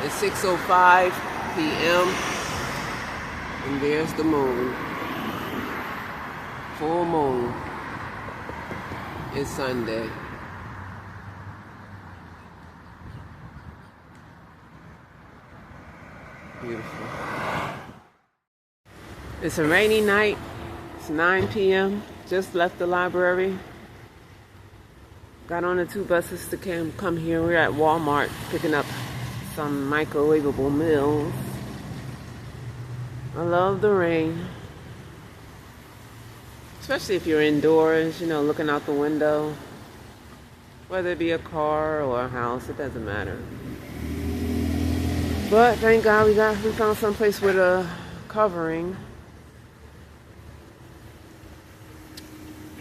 It's 6:05 p.m. and there's the moon. Full moon. It's Sunday. Beautiful. It's a rainy night. It's 9 p.m. Just left the library. Got on the two buses to come here. We're at Walmart picking up some microwavable meals. I love the rain. Especially if you're indoors, looking out the window. Whether it be a car or a house, it doesn't matter. But thank God we found some place with a covering.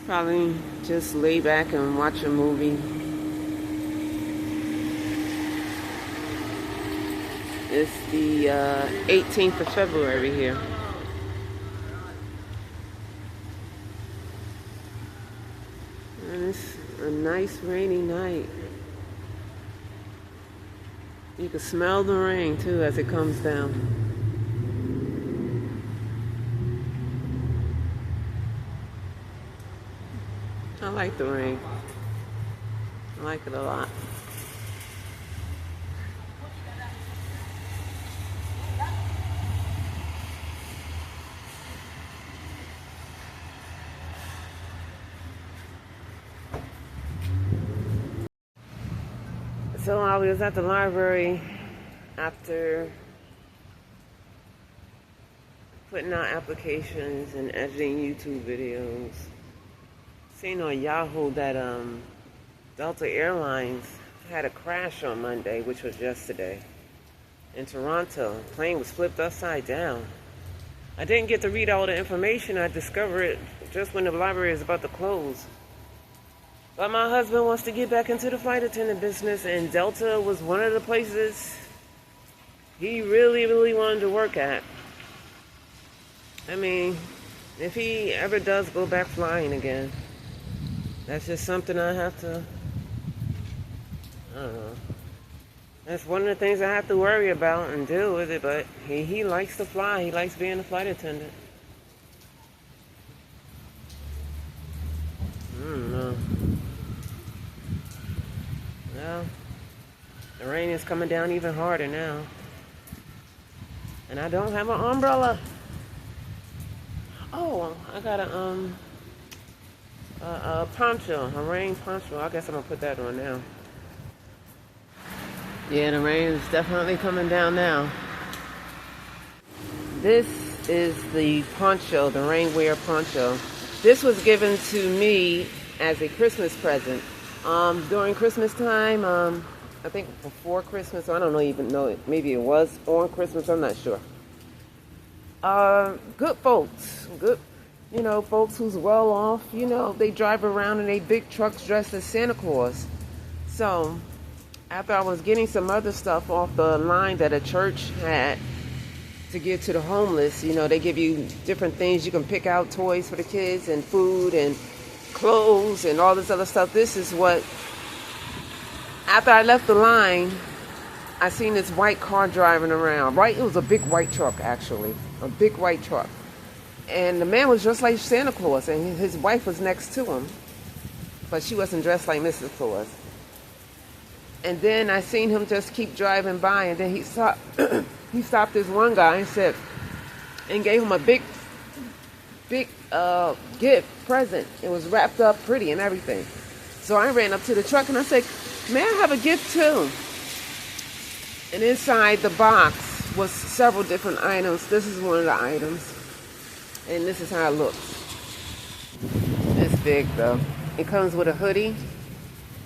Probably just lay back and watch a movie. It's the 18th of February here. And it's a nice rainy night. You can smell the rain too as it comes down. I like the rain. I like it a lot. So I was at the library after putting out applications and editing YouTube videos. Seen on Yahoo that Delta Airlines had a crash on Monday, which was yesterday, in Toronto. The plane was flipped upside down. I didn't get to read all the information. I discovered it just when the library is about to close. But my husband wants to get back into the flight attendant business, and Delta was one of the places he really, really wanted to work at. I mean, if he ever does go back flying again, that's just something I don't know. That's one of the things I have to worry about and deal with it, but he likes to fly. He likes being a flight attendant. I don't know. Well, the rain is coming down even harder now. And I don't have an umbrella. Oh, I got a poncho, a rain poncho. I guess I'm gonna put that on now. Yeah, the rain is definitely coming down now. This is the poncho, the rainwear poncho. This was given to me as a Christmas present. During Christmas time, I think before Christmas, I don't even know, maybe it was on Christmas, I'm not sure. Good folks, folks who's well off, they drive around in they big trucks dressed as Santa Claus. So, after I was getting some other stuff off the line that a church had to give to the homeless, they give you different things. You can pick out toys for the kids and food and clothes and all this other stuff. This is what, after I left the line, I seen this white car driving around, right? It was a big white truck, actually. A big white truck. And the man was dressed like Santa Claus, and his wife was next to him. But she wasn't dressed like Mrs. Claus. And then I seen him just keep driving by, and then he stopped this one guy and gave him a big gift, present. It was wrapped up pretty and everything. So I ran up to the truck and I said, "May I have a gift too?" And inside the box was several different items. This is one of the items. And this is how it looks. It's big though. It comes with a hoodie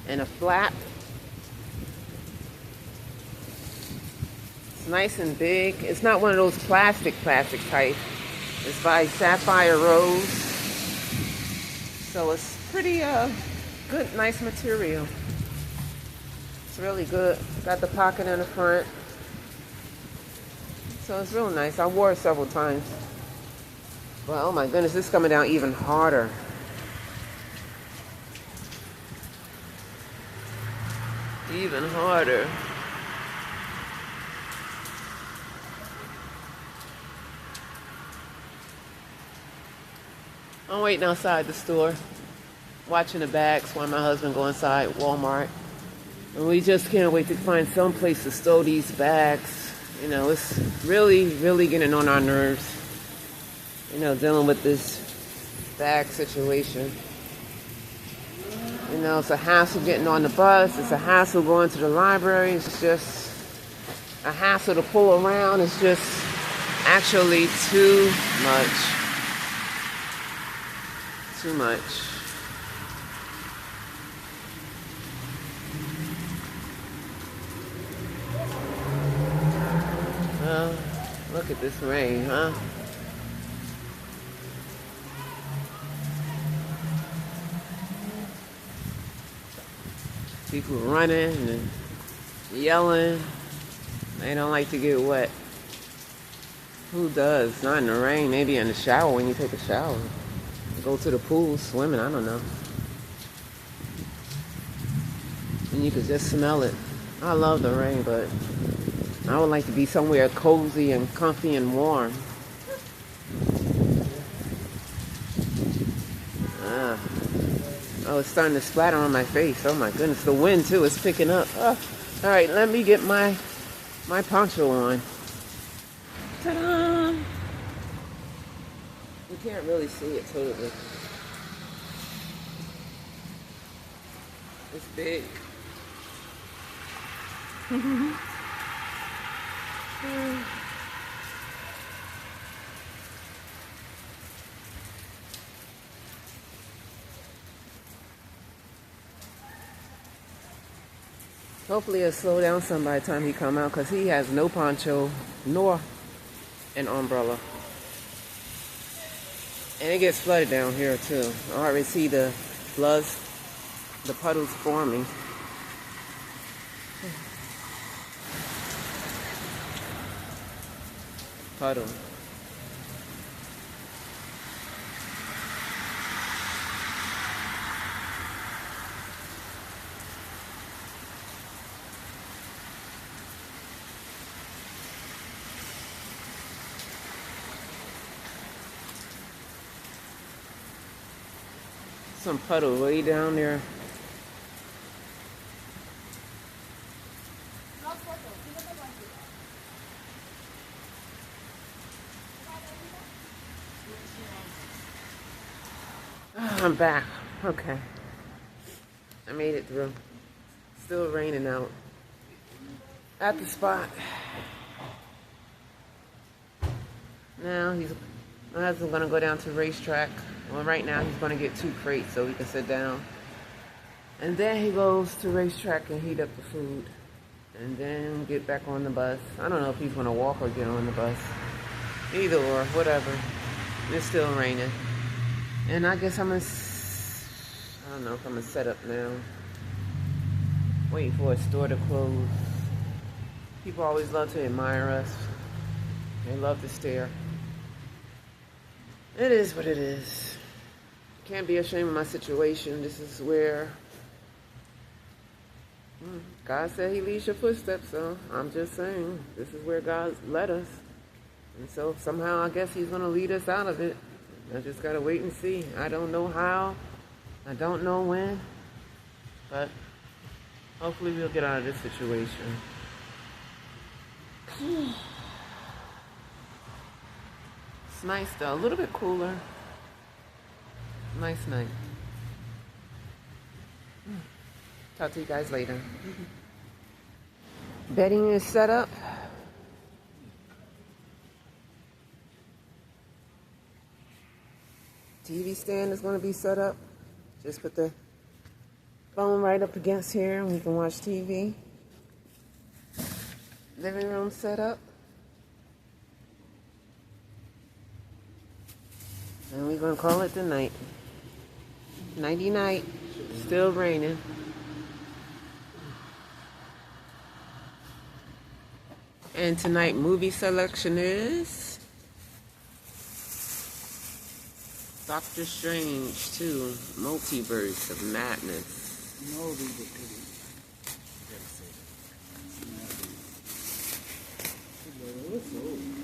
and a flap. It's nice and big. It's not one of those plastic type. It's by Sapphire Rose. So it's pretty good, nice material. It's really good. Got the pocket in the front. So it's real nice. I wore it several times. But oh my goodness, this is coming down even harder. Even harder. I'm waiting outside the store, watching the bags while my husband go inside Walmart. And we just can't wait to find some place to stow these bags. You know, it's really, really getting on our nerves. You know, dealing with this bag situation. You know, it's a hassle getting on the bus. It's a hassle going to the library. It's just a hassle to pull around. It's just actually too much. Too much. Well, look at this rain, huh? People running and yelling. They don't like to get wet. Who does? Not in the rain. Maybe in the shower when you take a shower. Go to the pool, swimming, I don't know. And you could just smell it. I love the rain, but I would like to be somewhere cozy and comfy and warm. Oh, it's starting to splatter on my face. Oh my goodness, the wind too is picking up. Oh. All right, let me get my poncho on. Ta-da! You can't really see it totally. It's big. Hopefully it'll slow down some by the time he come out, because he has no poncho nor an umbrella. And it gets flooded down here too. I already see the floods, the puddles forming. Puddle. Some puddle way down there. I'm back. Okay. I made it through. Still raining out. At the spot. Now my husband's gonna go down to the racetrack. Well, right now he's gonna get 2 crates so we can sit down. And then he goes to the racetrack and heat up the food. And then get back on the bus. I don't know if he's gonna walk or get on the bus. Either or, whatever. It's still raining. And I guess I don't know if I'm gonna set up now. Waiting for a store to close. People always love to admire us. They love to stare. It is what it is. Can't be ashamed of my situation. This is where God said he leads your footsteps, so I'm just saying, this is where God led us. And so somehow I guess he's going to lead us out of it. I just got to wait and see. I don't know how. I don't know when. But hopefully we'll get out of this situation. It's nice though. A little bit cooler. Nice night. Talk to you guys later. Bedding is set up. TV stand is going to be set up. Just put the phone right up against here and we can watch TV. Living room set up. And we're going to call it the night. Nighty night. Still raining. And tonight movie selection is Doctor Strange 2, Multiverse of Madness. No, we would gotta say that.